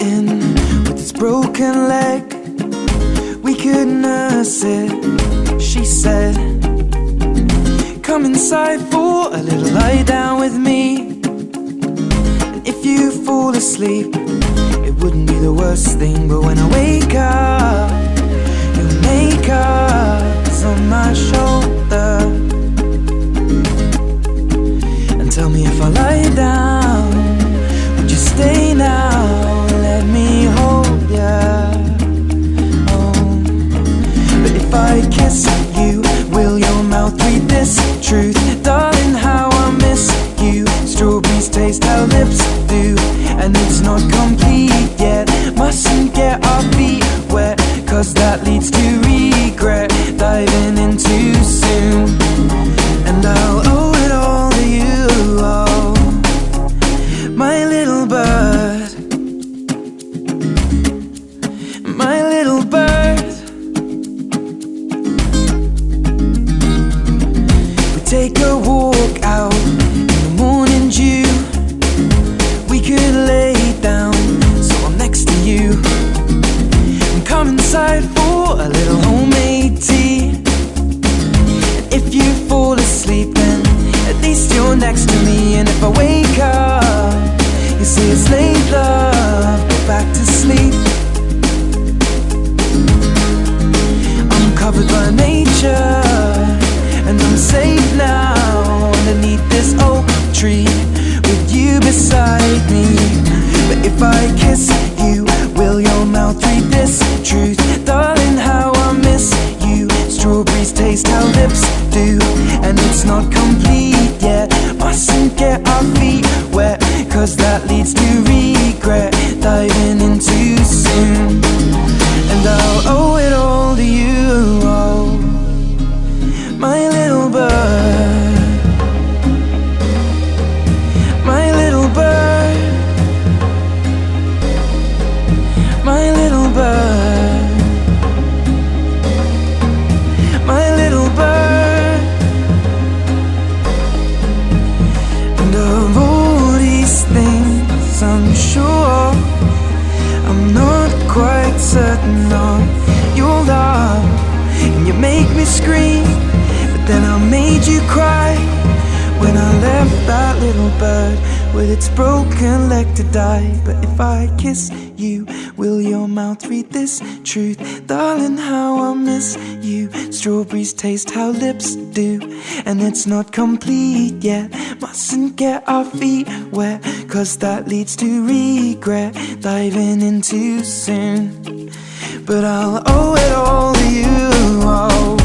in with its broken leg. We could nurse it, she said. Come inside for a little lie down with me. And if you fall asleep, it wouldn't be the worst thing. But when I wake up, your makeup's on my shoulder. And tell me if I lie down, would you stay now? Let me hold ya. Oh. But if I kiss you, will your mouth read this truth? Darling, how I miss you. Strawberries taste how lips do, and it's not complete yet. Mustn't get our feet wet, cause that leads to regret. Diving in too soon, and I'll owe it all to you. Oh, my little bird, my little bird. We take a walk out in the morning dew. We could lay down so I'm next to you, and come inside for a little homemade tea. And if you fall asleep, then at least you're next to me. And if I wake up, you say it's late, love, go back to sleep. I'm covered by nature, and I'm safe now underneath this oak tree with you beside me. But if I kiss you, will your mouth read this truth? Darling, how I miss you. Strawberries taste how lips do, and it's not complete yet. Mustn't get our feet wet, cause that leads to regret. Diving in too soon, and I'll owe it all to you. Oh, my little bird, my little bird, my little bird, my little bird. And of all these things, I'm sure I'm not quite certain of your love. And you make me scream, but then I made you cry when I left that little bird with its broken leg to die. But if I kiss you, will your mouth read this truth? Darling, how I miss you. Strawberries taste how lips do, and it's not complete yet. Mustn't get our feet wet, cause that leads to regret. Diving in too soon, but I'll owe it all to you. Oh,